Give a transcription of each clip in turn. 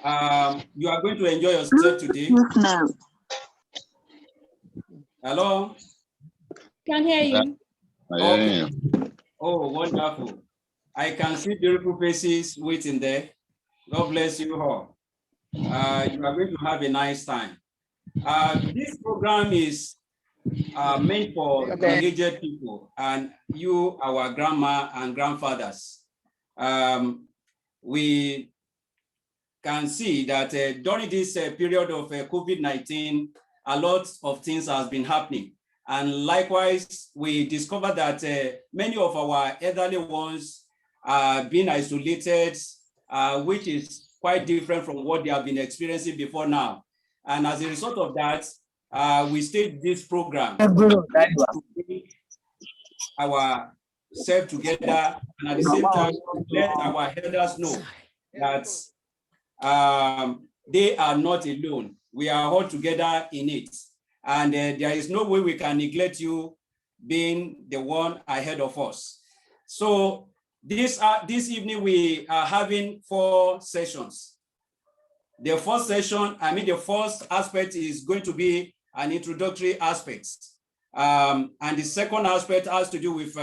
You are going to enjoy yourself today. Hello? Can hear you. Okay. Oh, wonderful. I can see beautiful faces waiting there. God bless you all. You are going to have a nice time. This program is meant for aged people and you, our grandma and grandfathers. We can see that during this period of COVID-19, a lot of things has been happening. And likewise, we discovered that many of our elderly ones are being isolated, which is quite different from what they have been experiencing before now. And as a result of that, we staged this program to bring ourselves together and at the same time let our elders know that they are not alone. We are all together in it. And there is no way we can neglect you being the one ahead of us. So this evening we are having 4 sessions. The first session, the first aspect is going to be an introductory aspect. And the second aspect has to do with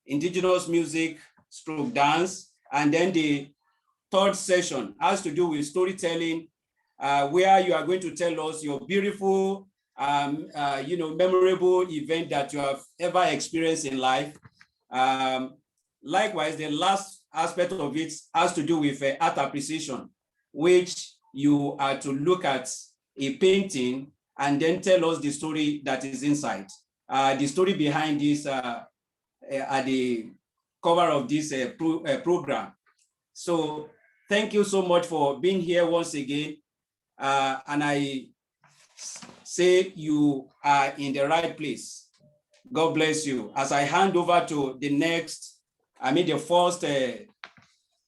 indigenous music, stroke dance, and then the third session has to do with storytelling, where you are going to tell us your beautiful, memorable event that you have ever experienced in life. Likewise, the last aspect of it has to do with art appreciation, which you are to look at a painting and then tell us the story that is inside. The story behind this at the cover of this program. So thank you so much for being here once again. And I say you are in the right place. God bless you. As I hand over to the next, the first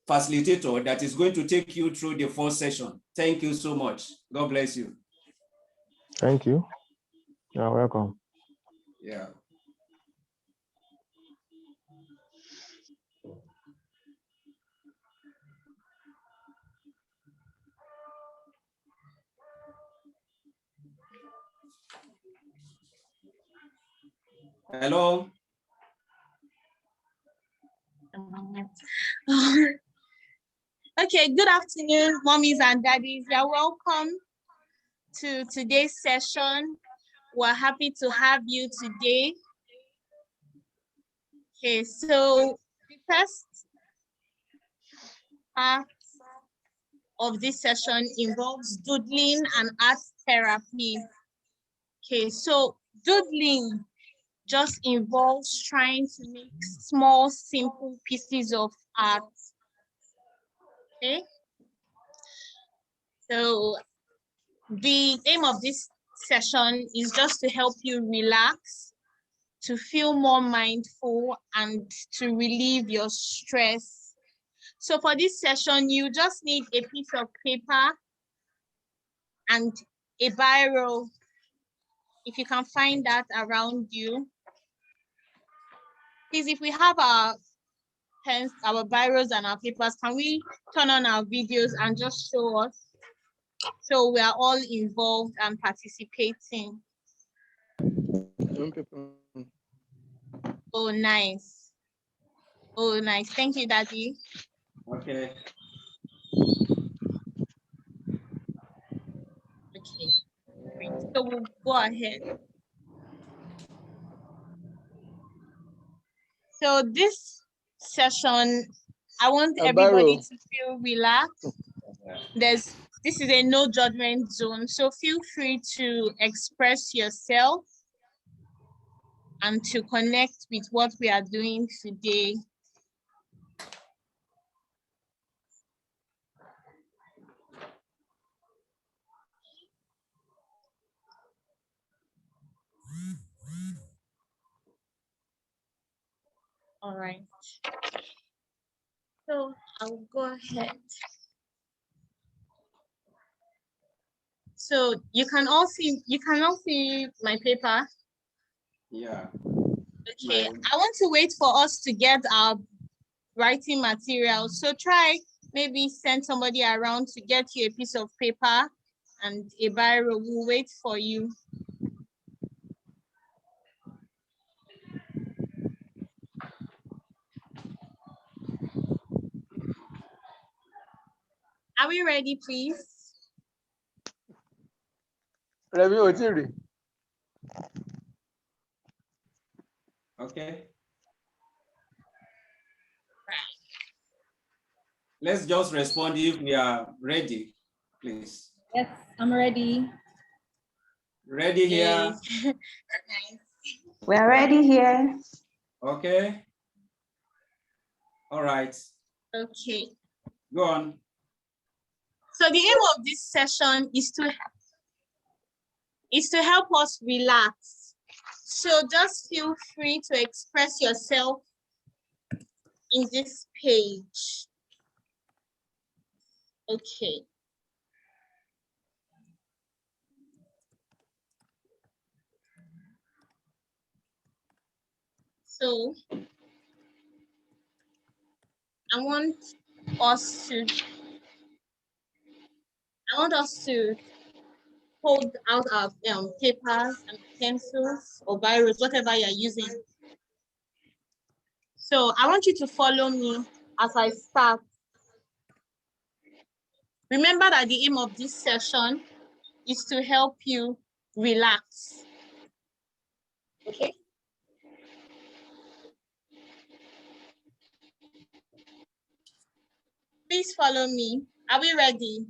facilitator that is going to take you through the first session. Thank you so much. God bless you. Thank you. You're welcome. Yeah. Hello. Okay, good afternoon, mommies and daddies. You're welcome to today's session. We're happy to have you today. Okay, so the first part of this session involves doodling and art therapy. Okay, so doodling just involves trying to make small, simple pieces of art. Okay, so the aim of this session is just to help you relax, to feel more mindful, and to relieve your stress. So for this session, you just need a piece of paper and a biro, if you can find that around you. Please, if we have our pens, our biros and our papers, can we turn on our videos and just show us? So we are all involved and participating. Oh, nice. Oh, nice. Thank you, Daddy. Okay. Okay, great. So we'll go ahead. So this session, I want everybody to feel relaxed. This is a no judgment zone, so feel free to express yourself and to connect with what we are doing today. All right. So I'll go ahead. So you can all see my paper. Yeah. Okay, I want to wait for us to get our writing material. So try maybe send somebody around to get you a piece of paper and a biro. We'll wait for you. Are we ready, please? Okay. Let's just respond if we are ready, please. Yes, I'm ready. Ready here? Yes. We're ready here. Okay. All right. Okay. Go on. So the aim of this session is to help us relax. So just feel free to express yourself in this page. Okay. So I want us to hold out our papers and pencils or biros, whatever you're using. So I want you to follow me as I start. Remember that the aim of this session is to help you relax. Okay? Please follow me. Are we ready?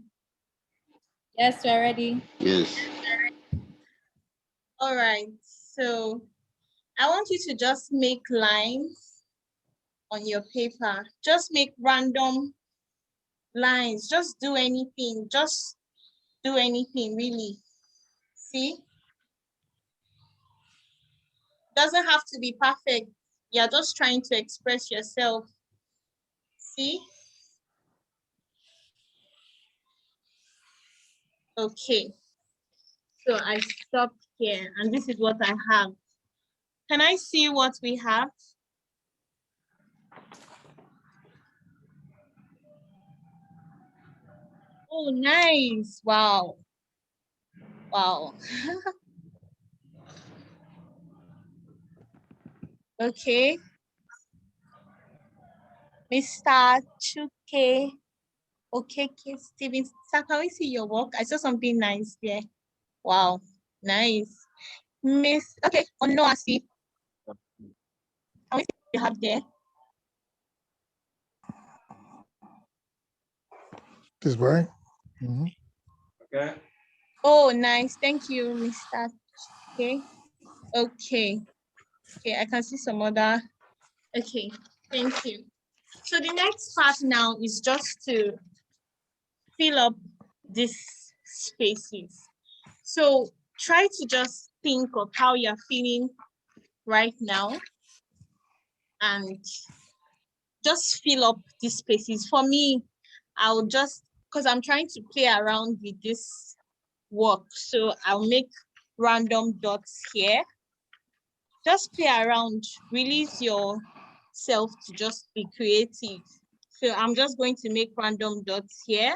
Yes, we're ready. Yes. All right. So I want you to just make lines on your paper. Just make random lines. Just do anything. Just do anything, really. See? Doesn't have to be perfect. You're just trying to express yourself. See? Okay. So I stopped here, and this is what I have. Can I see what we have? Oh, nice. Wow. Wow. Okay. Mr. Chuke. Okay, Steven. Sir, can we see your work? I saw something nice there. Wow. Nice. Miss, okay, Onoasi. Can we see what you have there? This way. Okay. Oh, nice. Thank you, Mr. Okay. Okay. Okay, I can see some other. Okay, thank you. So the next part now is just to fill up these spaces. So try to just think of how you're feeling right now and just fill up these spaces. For me, I'll just, because I'm trying to play around with this work, so I'll make random dots here. Just play around, release yourself to just be creative. So I'm just going to make random dots here.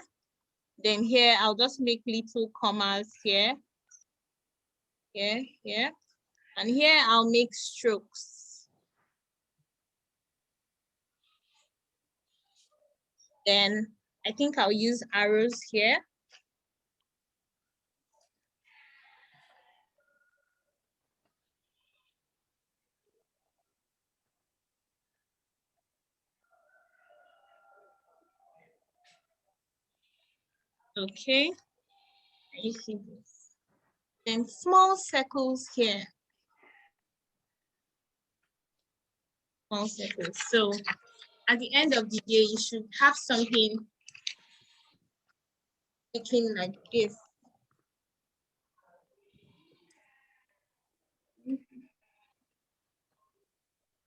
Then here, I'll just make little commas here. Here, here. And here, I'll make strokes. Then I think I'll use arrows here. Okay, you see this. Then small circles here. Small circles. So at the end of the day, you should have something looking like this.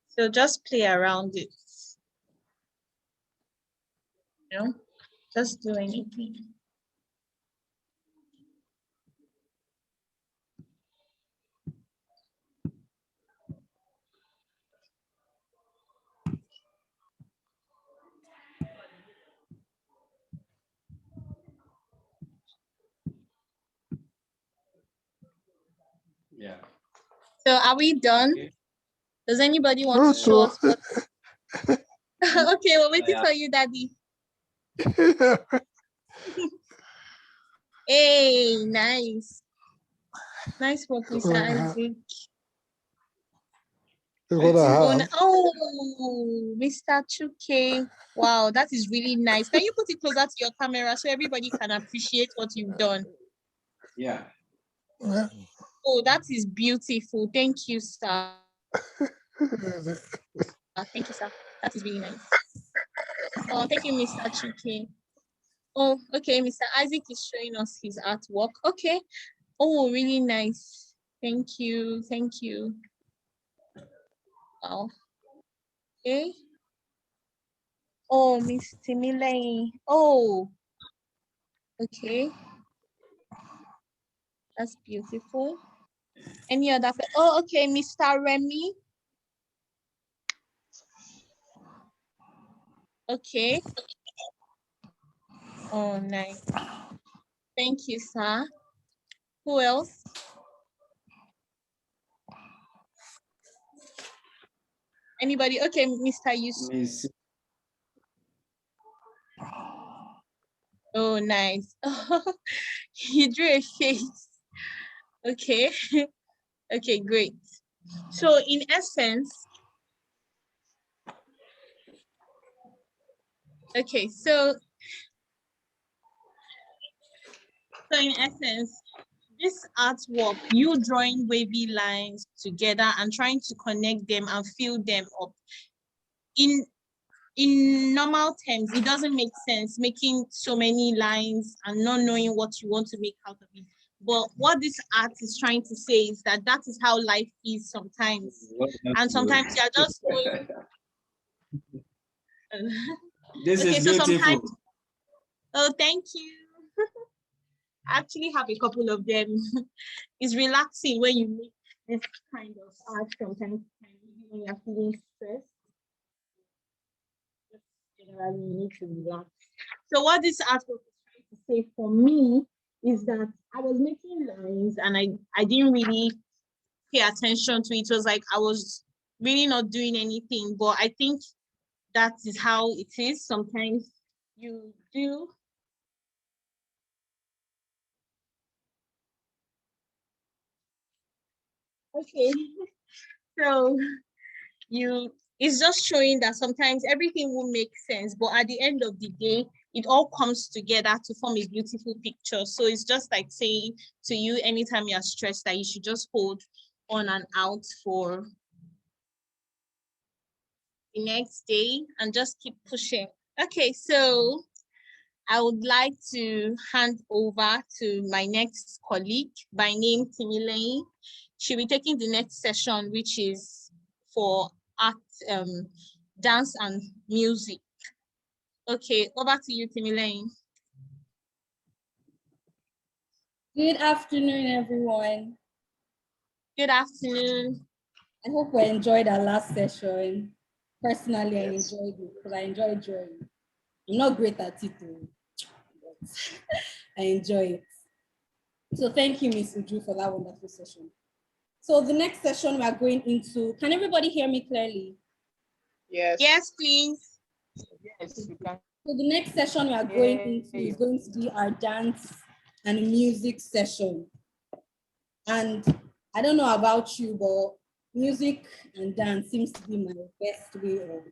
So just play around it. You know, just do anything. Yeah. So are we done? Okay. Does anybody want to show us what? Okay, we're waiting Yeah. for you, Daddy. Hey, nice. Nice work, Mr. Isaac. Oh, Mr. Chuke. Wow, that is really nice. Can you put it closer to your camera so everybody can appreciate what you've done? Yeah. Oh, that is beautiful. Thank you, sir. Thank you, sir. That is really nice. Oh, thank you, Mr. Chuke. Oh, okay. Mr. Isaac is showing us his artwork. Okay. Oh, really nice. Thank you. Thank you. Wow. Okay. Oh, Miss Timilay. Oh, okay. That's beautiful. Any other? Oh, okay, Mr. Remy. Okay. Oh, nice. Thank you, sir. Who else? Anybody? Okay, Mr. Yusuf. Miss. Oh, nice. You drew a face. Okay. Okay, great. So in essence, okay, so in essence, this artwork, you drawing wavy lines together and trying to connect them and fill them up. In normal terms, it doesn't make sense making so many lines and not knowing what you want to make out of it. But what this art is trying to say is that that is how life is sometimes. And sometimes you're just going. This Okay, is so beautiful. sometimes, oh, thank you. I actually have a couple of them. It's relaxing when you make this kind of art sometimes when you're feeling stressed. Generally, you need to relax. So what this artwork is trying to say for me is that I was making lines and I didn't really pay attention to it. It was like I was really not doing anything, but I think that is how it is. Sometimes you do. Okay. So it's just showing that sometimes everything will make sense, but at the end of the day, it all comes together to form a beautiful picture. So it's just like saying to you, anytime you're stressed, that you should just hold on and out for the next day and just keep pushing. Okay, so I would like to hand over to my next colleague by name Timilay. She'll be taking the next session, which is for art, dance and music. Okay, over to you, Timilay. Good afternoon, everyone. Good afternoon. I hope we enjoyed our last session. Personally, I Yes. enjoyed it because I enjoy drawing. I'm not great at it, though, but I enjoy it. So thank you, Ms. Uju, for that wonderful session. So the next session we are going into, can everybody hear me clearly? Yes. Yes, please. Yes, we can. So the next session we are going into is going to be our dance and music session. And I don't know about you, but music and dance seems to be my best way of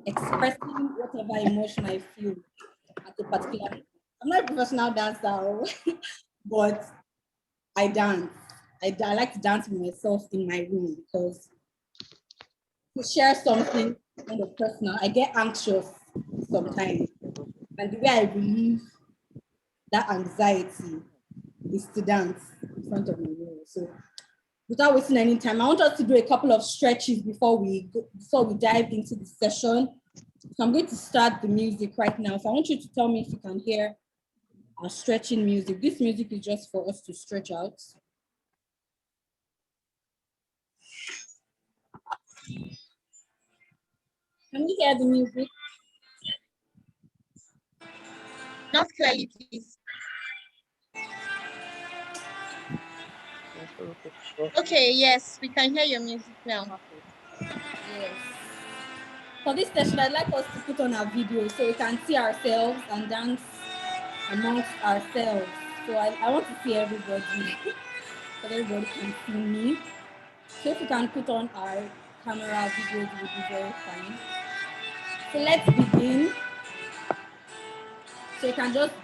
expressing whatever emotion I feel at a particular time. I'm not a professional dancer, but I dance. I like to dance with myself in my room because to share something kind of personal, I get anxious sometimes. And the way I relieve that anxiety is to dance in front of my mirror. So without wasting any time, I want us to do a couple of stretches before we dive into the session. So I'm going to start the music right now. So I want you to tell me if you can hear our stretching music. This music is just for us to stretch out. Can we hear the music? Not clearly, please. Okay, yes, we can hear your music now. Yes. For this session, I'd like us to put on our video so we can see ourselves and dance amongst ourselves. So I want to see everybody, so everybody can see me. So if we can put on our camera videos, it would be very fine. So let's begin. So you can just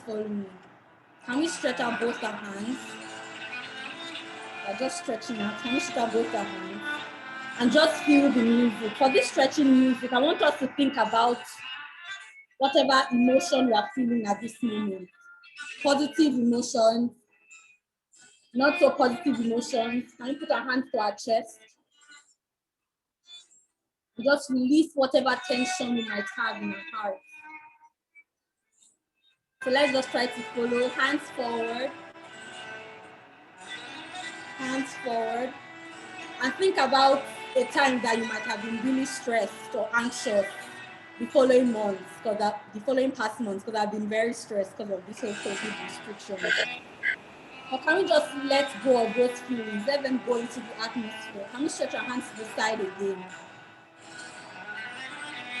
follow me. Can we stretch out both our hands? We're just stretching out. Can we stretch out both our hands? And just feel the music. For this stretching music, I want us to think about whatever emotion we are feeling at this moment. Positive emotions, not so positive emotions. Can we put our hands to our chest? Just release whatever tension we might have in our heart. So let's just try to follow. Hands forward. Hands forward. And think about a time that you might have been really stressed or anxious the following months, the following past months, because I've been very stressed because of this whole COVID restrictions. Or can we just let go of those feelings, let them go into the atmosphere? Can we stretch our hands to the side again?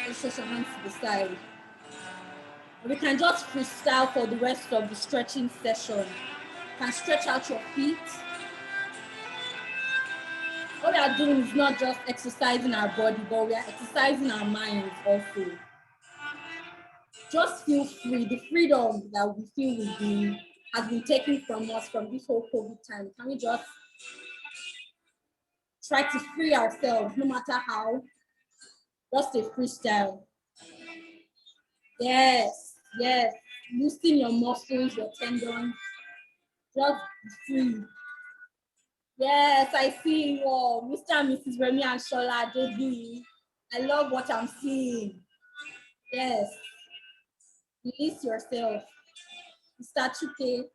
Let's stretch our hands to the side. And we can just freestyle for the rest of the stretching session. You can stretch out your feet. What we are doing is not just exercising our body, but we are exercising our minds also. Just feel free. The freedom that we feel has been taken from us from this whole COVID time. Can we just try to free ourselves, no matter how? Just a freestyle. Yes, yes. Loosen your muscles, your tendons. Just be free. Yes, I see you all. Mr. and Mrs. Remy and Shola, JB. I love what I'm seeing. Yes. Release yourself. Mr. Chuke,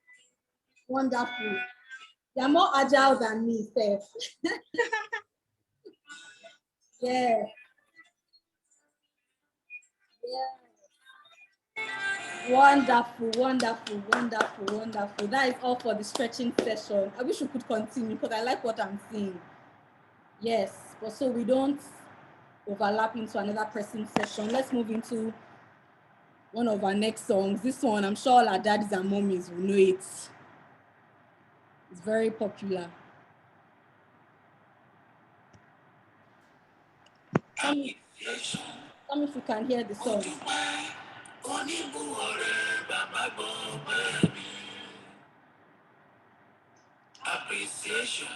wonderful. You're more agile than me, Steph. Yeah. Yeah. Wonderful, wonderful, wonderful, wonderful. That is all for the stretching session. I wish we could continue because I like what I'm seeing. Yes, but so we don't overlap into another person's session. Let's move into one of our next songs. This one, I'm sure all our daddies and mommies will know it. It's very popular. Tell me if you can hear the song. Appreciation.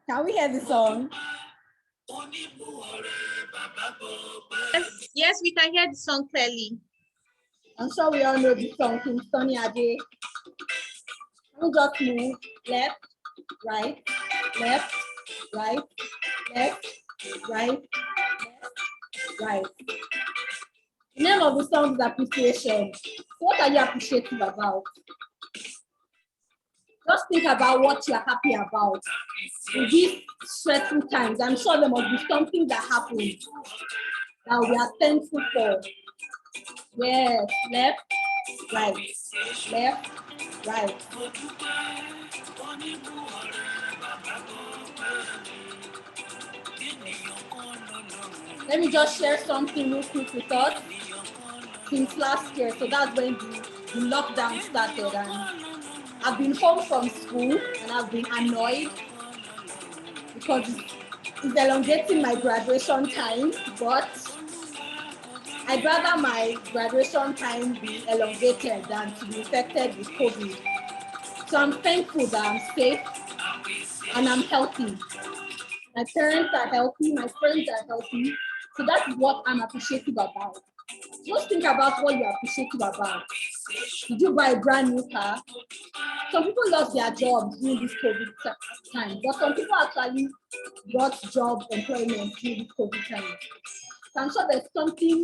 Can we hear the song? Yes, we can hear the song clearly. I'm sure we all know the song, King Sunny Ade. We'll just move left, right, left, right, left, right, left, right. The name of the song is Appreciation. What are you appreciative about? Just think about what you're happy about. In these stressful times, I'm sure there must be something that happened that we are thankful for. Yes, left, right, left, right. Let me just share something real quick with us. Since last year, so that's when the lockdown started, and I've been home from school and I've been annoyed because it's elongating my graduation time, but I'd rather my graduation time be elongated than to be infected with COVID. So I'm thankful that I'm safe and I'm healthy. My parents are healthy, my friends are healthy. So that's what I'm appreciative about. Just think about what you're appreciative about. Did you buy a brand new car? Some people lost their jobs during this COVID time, but some people actually got job employment during this COVID time. So I'm sure there's something,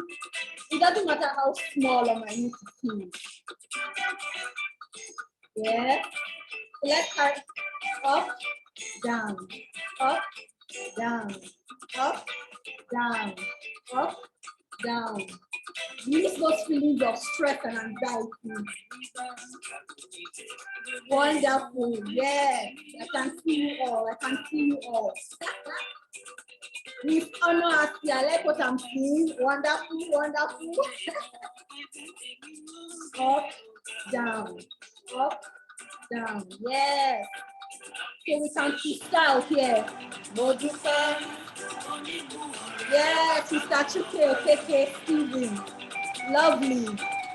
it doesn't matter how small or minute it is. Yeah. So let's start up, down, up, down, up, down, up, down, Release those feelings of stress and anxiety. Wonderful. Yes. I can see you all. I can see you all. Miss Honor, I like what I'm seeing. Wonderful, wonderful. Up, down, up, down. Yes. So we can freestyle here. Modupe. Yes, Mr. Chuke, Okeke, Steven. Lovely,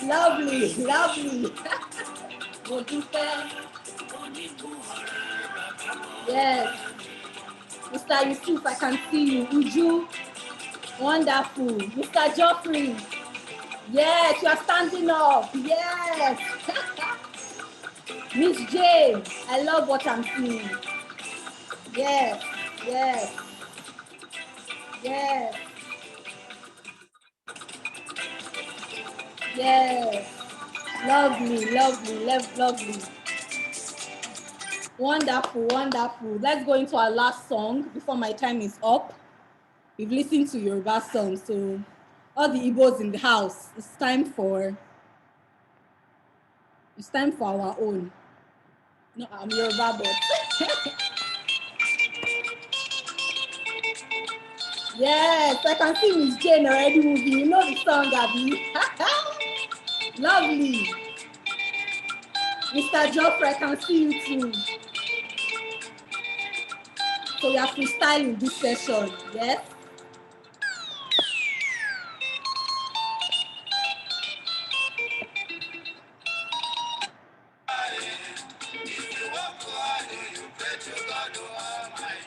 lovely, lovely. Modupe. Yes. Mr. Yusuf, I can see you. Uju, wonderful. Mr. Geoffrey, yes, you are standing up. Yes. Miss Jane, I love what I'm seeing. Yes, yes, yes, yes. Lovely, lovely, lovely. Wonderful, wonderful. Let's go into our last song before my time is up. We've listened to Yoruba songs, so all the Igbos in the house, it's time for our own. No, I'm Yoruba, but yes, I can see Miss Jane already moving. You know the song, Abby. Lovely. Mr. Joffrey, I can see you too. So we are freestyling this session, yes?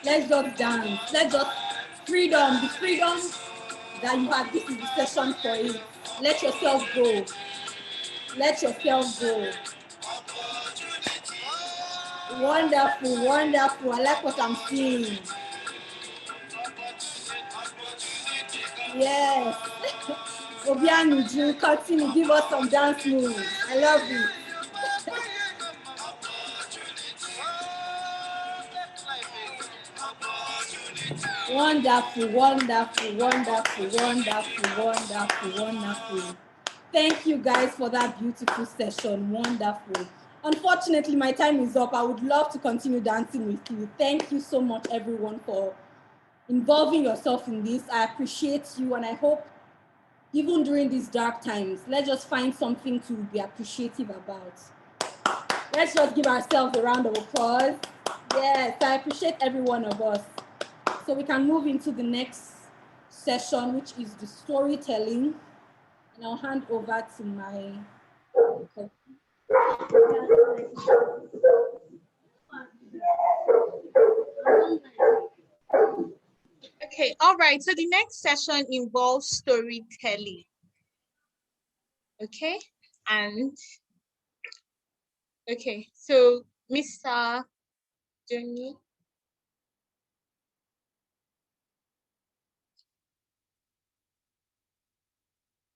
Let's just dance. Let's just freedom, the freedom that you have. This is the session for it. Let yourself go. Let yourself go. Wonderful, wonderful. I like what I'm seeing. Yes. Obianuju, continue, give us some dance moves. I love it. Wonderful, wonderful, wonderful, wonderful, wonderful, wonderful. Thank you guys for that beautiful session. Wonderful. Unfortunately, my time is up. I would love to continue dancing with you. Thank you so much, everyone, for involving yourself in this. I appreciate you, and I hope even during these dark times, let's just find something to be appreciative about. Let's just give ourselves a round of applause. Yes, I appreciate every one of us. So we can move into the next session, which is the storytelling. And I'll hand over to my... Okay, all right. So the next session involves storytelling. Okay, and okay, so Mr. Johnny.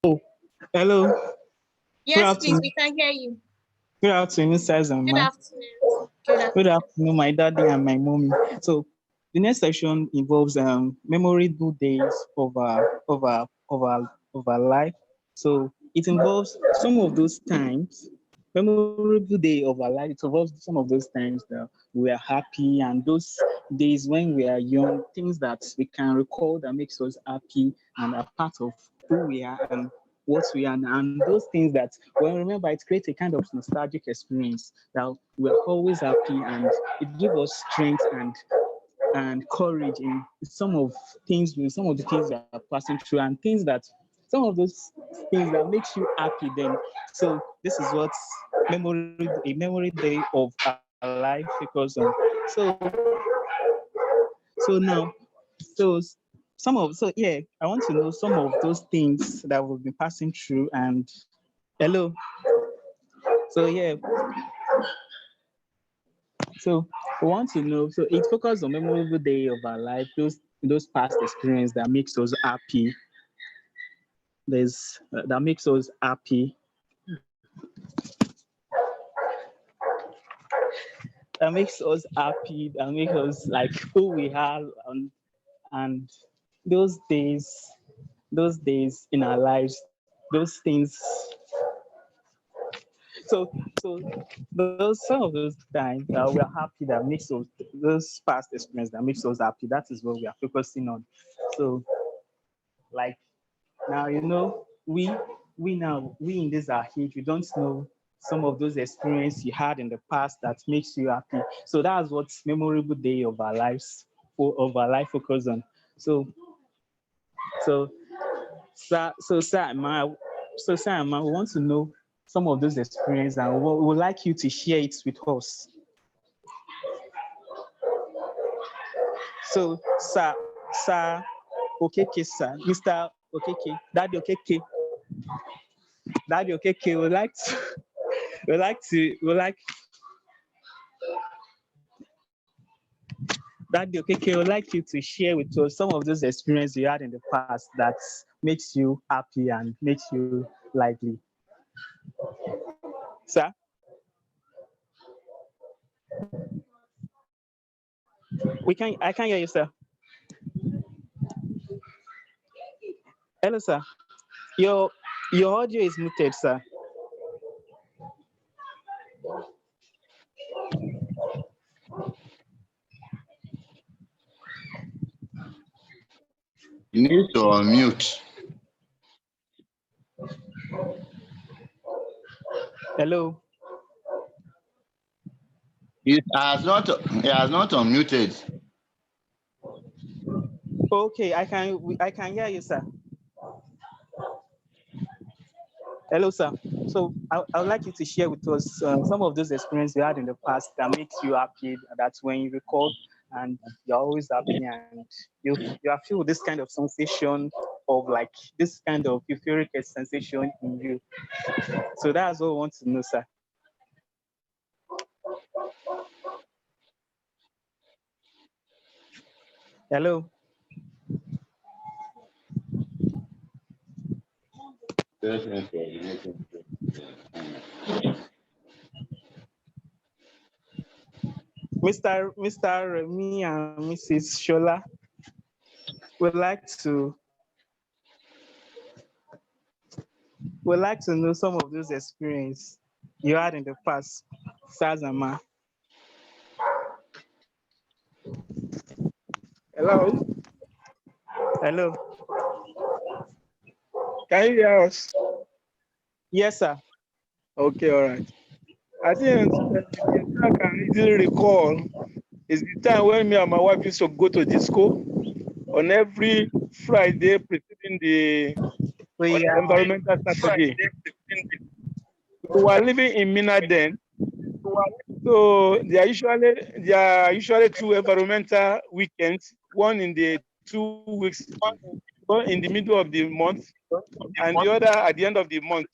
Oh, hello. Yes, please, we can hear you. Good afternoon, sirs and Good ma. afternoon. Good afternoon, my daddy and my mommy. So the next section involves memorable days of our life. So it involves some of those times, memorable day of our life. It involves some of those times that we are happy and those days when we are young, things that we can recall that makes us happy and are part of who we are and what we are, and those things that when we remember, it creates a kind of nostalgic experience that we're always happy and it gives us strength and courage in some of the things that are passing through and things that some of those things that makes you happy then. So this is what a memory day of our life because so now so I want to know some of those things that we've been passing through and hello. So yeah, so we want to know. So it focuses on memorable day of our life, those past experience that makes us happy. That makes us happy. That makes us happy. That makes us like who we are, and those days in our lives those things. So those some of those times we are happy that makes those past experience that makes us happy. That is what we are focusing on. So like now, we in this our age, we don't know some of those experiences you had in the past that makes you happy. So that's what memorable day of our lives focus on. So Sir Emma, we want to know some of those experiences and we would like you to share it with us. So Sir Okeke, sir, Mr. Okeke, Daddy Okeke would like to Daddy Okeke would like you to share with us some of those experiences you had in the past that makes you happy and makes you lively. Sir? I can't hear you, sir. Hello, sir. Your audio is muted, sir. You need to unmute. Hello. He has not unmuted. Okay, I can hear you, sir. Hello, sir. So I would like you to share with us some of those experiences you had in the past that makes you happy. That's when you recall and you're always happy and you are feel this kind of sensation of like this kind of euphoric sensation in you. So that's what I want to know, sir. Hello. Mr. Remy and Mrs. Shola would like to know some of those experiences you had in the past, Sazama. Hello. Hello. Can you hear us? Yes, sir. Okay, all right. I think the time I can easily recall is the time when me and my wife used to go to disco on every Friday preceding the environmental Saturday. We were living in Mina then. So there are usually two environmental weekends, one in the 2 weeks, one in the middle of the month, and the other at the end of the month.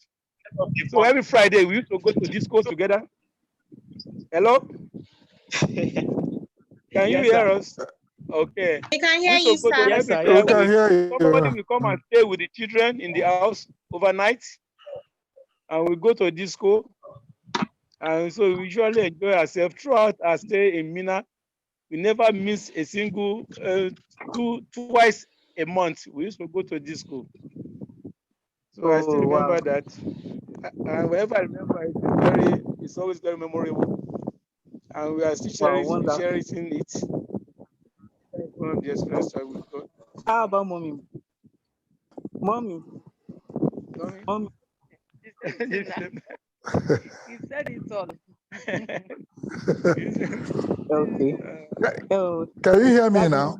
So every Friday we used to go to discos together. Hello? Can you hear us? Okay. I can We hear used to you, go to sir. every We Friday. can hear you. Somebody will come and stay with the children in the house overnight, and we go to disco. And so we usually enjoy ourselves throughout our stay in Mina. We never miss a single twice a month. We used to go to disco. So I still remember that. And whenever I remember it, it's always very memorable. And we are still cherishing it. One of the experiences that we've got. How about mommy? Mommy. You said it all. Okay. Can you hear me now?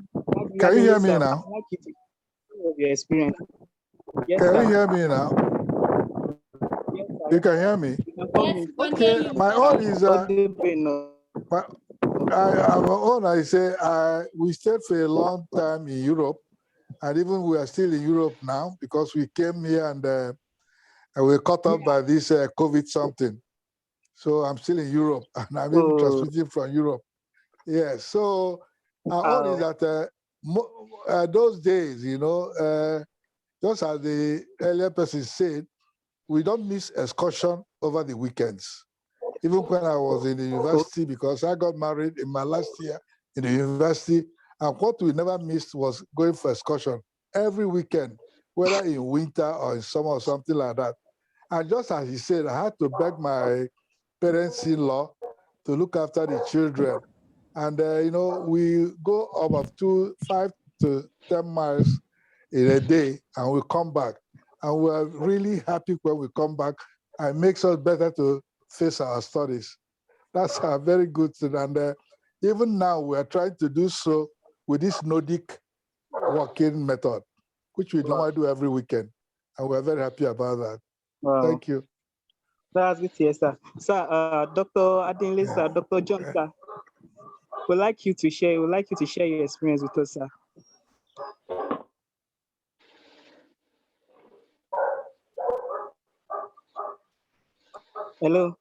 Can you hear me now? Your experience. Yes, can sir. you hear me now? Yes, you can hear me? Yes, Okay, my own is I say we stayed for a long time in Europe, and even we are still in Europe now because we came here and we were caught up by this COVID something. So I'm still in Europe, and I'm even transmitting from Europe. Yeah, so our own is that those days, just as the earlier person said, we don't miss excursion over the weekends. Even when I was in the university, because I got married in my last year in the university, and what we never missed was going for excursion. Every weekend, whether in winter or in summer or something like that. And just as he said, I had to beg my parents-in-law to look after the children. And, we go about 5 to 10 miles in a day and we come back. And we are really happy when we come back, and it makes us better to face our studies. That's a very good thing. And even now we are trying to do so with this Nordic working method, which we normally do every weekend. And we're very happy about that. Wow. Thank you. That's good to hear, sir. Sir, Dr. Adinle, sir, Dr. John, sir, we'd like you to share your experience with us, sir. Hello.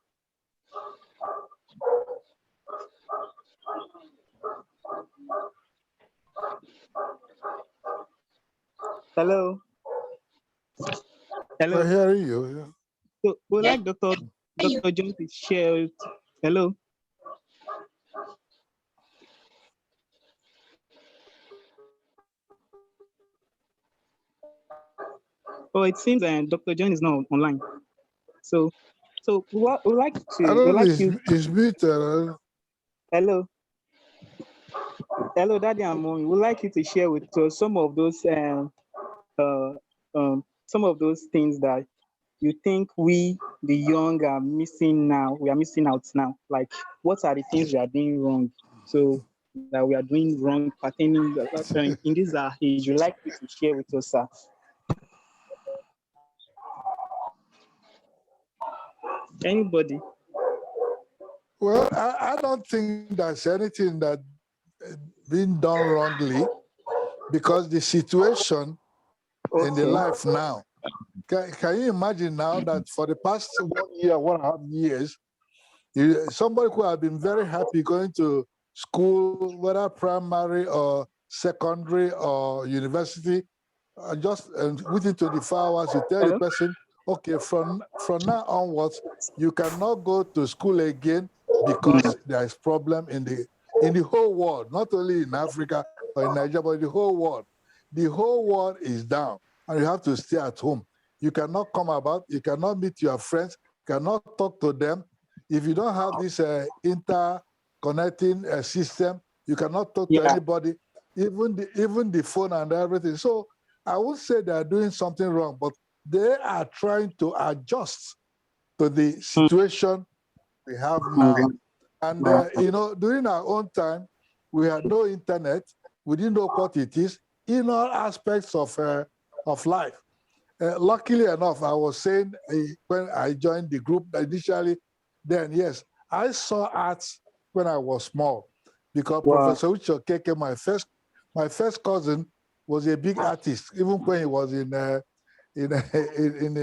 Hello. Hello. I hear you. So we'd like Dr. John to share. Hello. Oh, it seems Dr. John is now online. So we'd like to. I don't know, you. It's muted. Hello. Hello, Daddy and Mommy. We'd like you to share with us some of those things that you think we, the young, are missing now. We are missing out now. Like, what are the things we are doing wrong? So that we are doing wrong pertaining in this age. You'd like you to share with us, sir. Anybody? Well, I don't think there's anything that been done wrongly, because the situation in the life now, can you imagine now that for the past 1 year, 1.5 years, somebody who had been very happy going to school, whether primary or secondary or university, just within 24 hours, you tell the person, okay, from now onwards, you cannot go to school again because there is problem in the whole world, not only in Africa or in Nigeria, but the whole world. The whole world is down, and you have to stay at home. You cannot come about, you cannot meet your friends, cannot talk to them. If you don't have this interconnecting system, you cannot talk to anybody, even the phone and everything. So I would say they are doing something wrong, but they are trying to adjust to the situation we have now. And during our own time, we had no internet. We didn't know what it is in all aspects of life. Luckily enough, I was saying when I joined the group initially, then yes, I saw arts when I was small, because Professor Uche Okeke, my first cousin, was a big artist, even when he was in the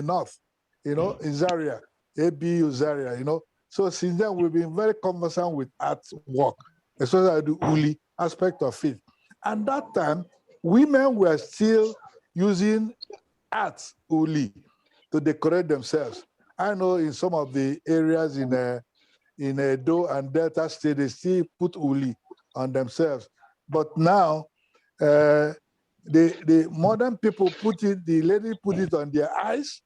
north, in Zaria, ABU Zaria, So since then, we've been very conversant with art work, especially the Uli aspect of it. And that time, women were still using art Uli to decorate themselves. I know in some of the areas in Edo and Delta State, they still put Uli on themselves. But now, the modern people the lady put it on their eyes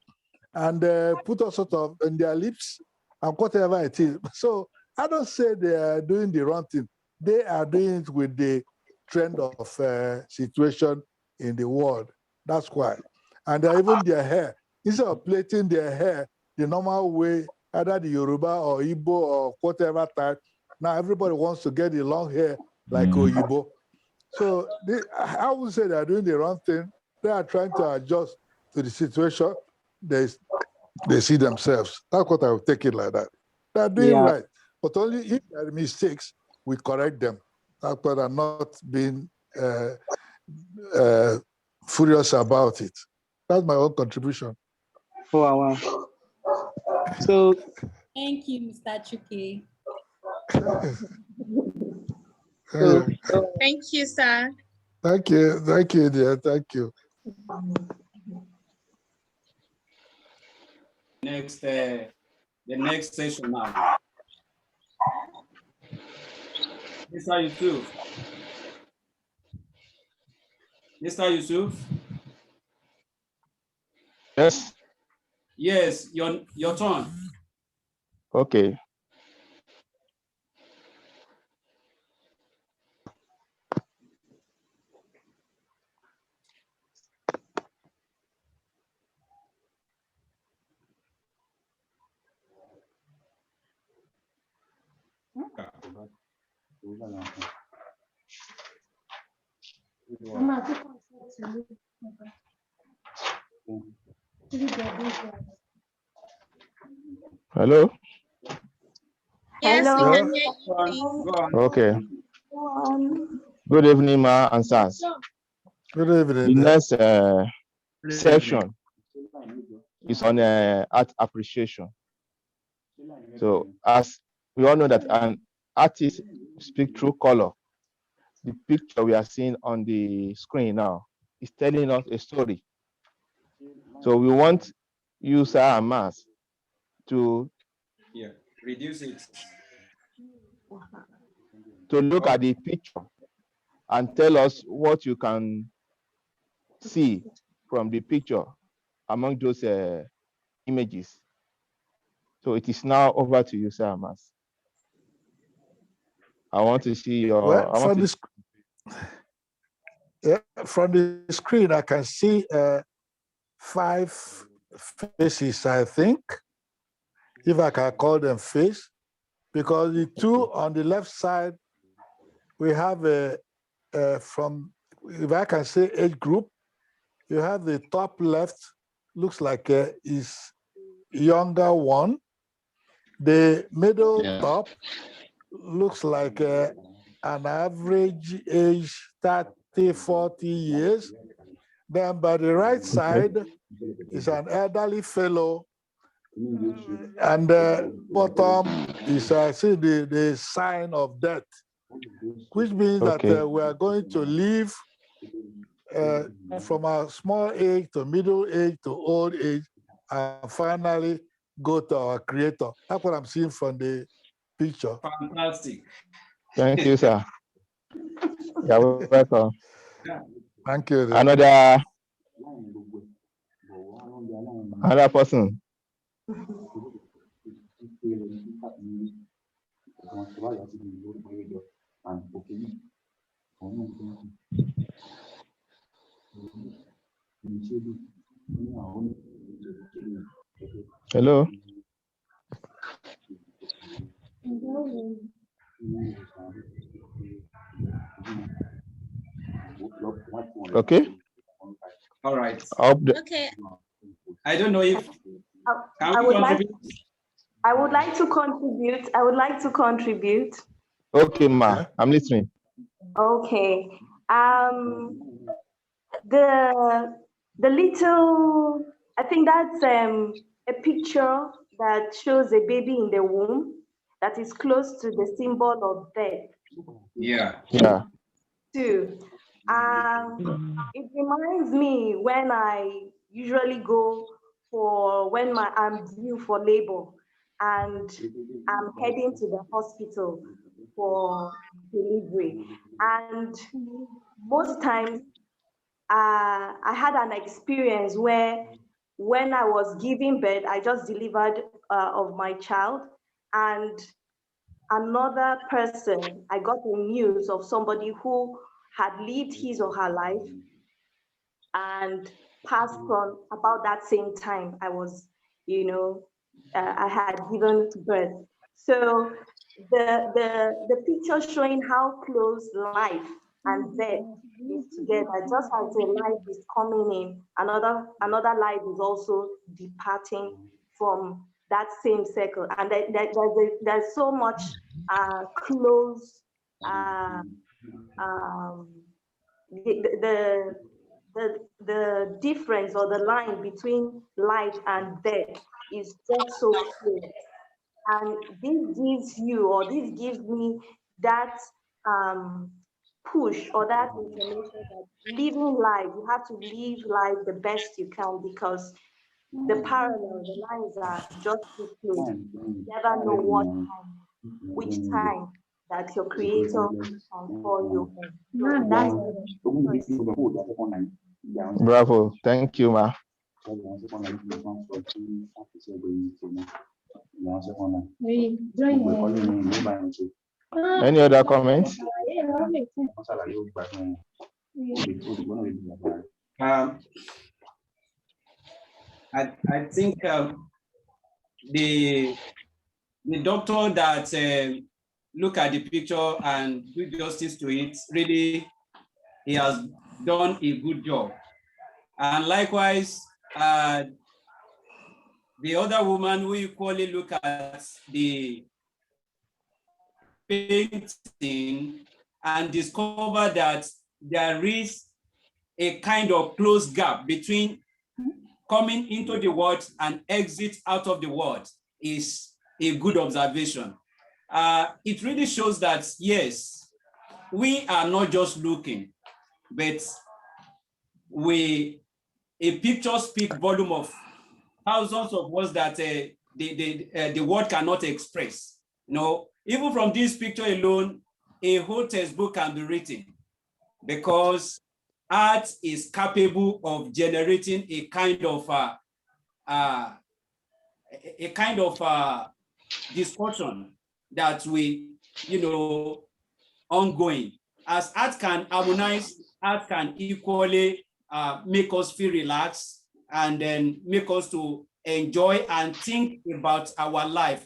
and put all sort of on their lips and whatever it is. So I don't say they are doing the wrong thing. They are doing it with the trend of situation in the world. That's why. And even their hair, instead of plaiting their hair the normal way, either the Yoruba or Igbo or whatever type, now everybody wants to get the long hair like Oyibo. So I would say they are doing the wrong thing. They are trying to adjust to the situation they see themselves. That's what I would take it like that. They are doing right. But only if there are mistakes, we correct them. That's what I'm not being furious about it. That's my own contribution. Wow. So thank you, Mr. Chuke. Thank you, sir. Thank you, dear. Thank you. The next session now. Mr. Yusuf. Mr. Yusuf. Yes. Yes, your turn. Okay. Hello. Yes, we Hello. can hear you, please. Go on. Okay. Good evening, ma and sons. Good The evening. next section is on art appreciation. So, as we all know that an artist speaks through color, the picture we are seeing on the screen now is telling us a story. So we want you, sir and mass, to reduce it. To look at the picture and tell us what you can see from the picture among those images. So it is now over to you, sir Mas. I want to see your. Well, from the screen, I can see 5 faces, I think, if I can call them face, because the 2 on the left side, we have from, if I can say age group, you have the top left, looks like is younger one. The middle top looks like an average age 30, 40 years. Then by the right side is an elderly fellow. And the bottom is, I see the sign of death, which means that we are going to live from a small age to middle age to old age, and finally go to our creator. That's what I'm seeing from the picture. Fantastic. Thank you, sir. You're welcome. Thank you. Another person. Hello. Okay. All right. Okay. I don't know if I would like to contribute. I would like to contribute. Okay, ma. I'm listening. Okay. The little, I think that's a picture that shows a baby in the womb that is close to the symbol of death. Yeah. Yeah. Too. It reminds me when I usually go for when I'm due for labor and I'm heading to the hospital for delivery. And most times I had an experience where when I was giving birth, I just delivered of my child, and another person, I got the news of somebody who had lived his or her life and passed on about that same time I was, I had given birth. So the picture showing how close life and death is together, just as a life is coming in, another life is also departing from that same circle, and there's so much close the difference or the line between life and death is just so clear. And this gives me that push or that information that living life, you have to live life the best you can, because the lines are just too close. You never know which time that your creator can call you home. So that's Bravo. Thank you, ma. Any other comments? I think the doctor that look at the picture and do justice to it, really, he has done a good job. And likewise, the other woman who equally look at the painting and discover that there is a kind of close gap between coming into the world and exit out of the world is a good observation. It really shows that, yes, we are not just looking, but a picture speaks volume of thousands of words that the word cannot express. You know, even from this picture alone, a whole textbook can be written, because art is capable of generating a kind of discussion that we, ongoing. As art can harmonize, art can equally make us feel relaxed and then make us to enjoy and think about our life,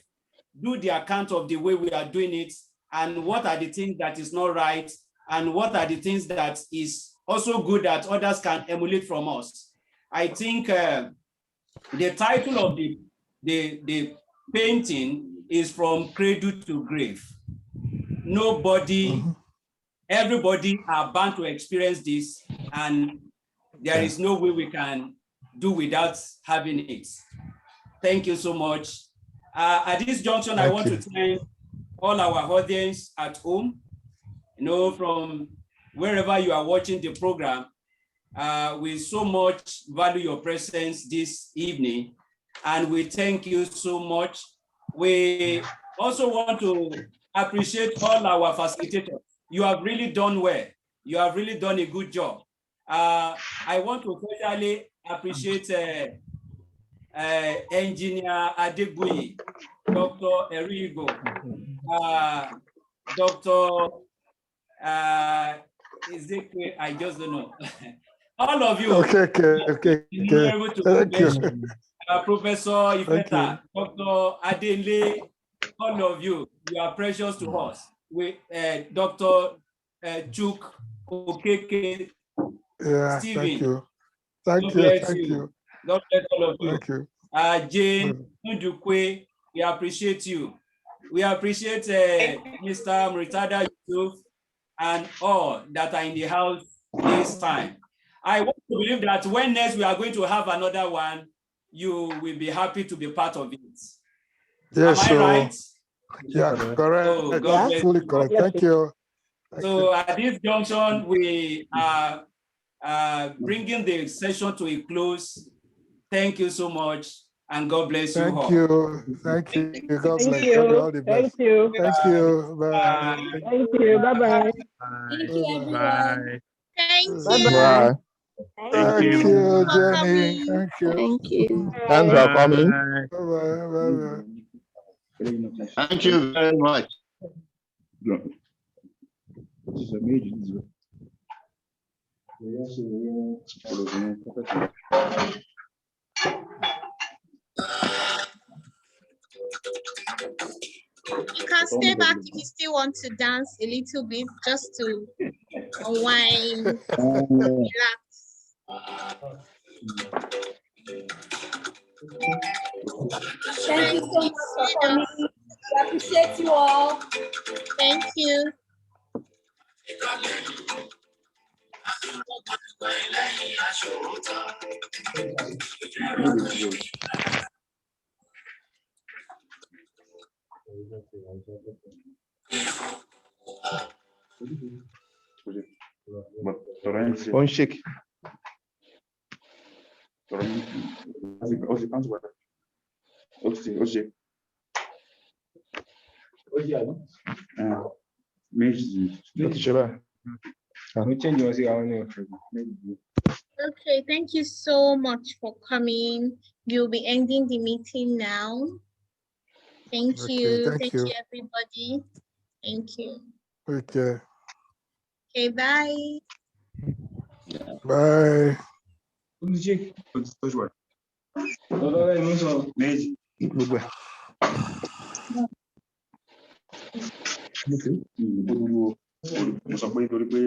do the account of the way we are doing it, and what are the things that is not right, and what are the things that is also good that others can emulate from us. I think the title of the painting is From Cradle to Grave. Everybody are bound to experience this, and there is no way we can do without having it. Thank you so much. At this junction, I want to thank all our audience at home, from wherever you are watching the program. We so much value your presence this evening, and we thank you so much. We also want to appreciate all our facilitators. You have really done well. You have really done a good job. I want to especially appreciate Engineer Adegbuyi, Dr. Erigo, Dr. Ezekiel, I just don't know. All of you. Okay. Thank you. Professor Ifeta, Dr. Adele, all of you, you are precious to us. Dr. Chuk, Okeke, Stephen. Thank you. God bless all of you. Thank you. Jane Ndukwe, we appreciate you. We appreciate Mr. Muritada Yusuf and all that are in the house this time. I want to believe that when next we are going to have another one, you will be happy to be part of it. Yes, am I right? Yeah, correct. Oh, God bless Fully you. correct. Thank you. So at this junction, we are bringing the session to a close. Thank you so much, and God bless you all. Thank you. God bless you. you. All the best. Thank you. Thank you. Bye. Thank you. Bye-bye. Thank you, everyone. Thank you. Bye. Thank you, Jenny. Thank you. Thank you. Thanks for coming. Bye-bye. Thank you very much. You can stay back if you still want to dance a little bit, just to unwind, relax. Thank you so much for coming. We appreciate you all. Thank you. One shake. Okay, thank you so much for coming. We'll be ending the meeting now. Thank Okay, you. thank you. Everybody. Thank you. Okay. Okay, bye. Bye. Mo sọ pé nítorí pé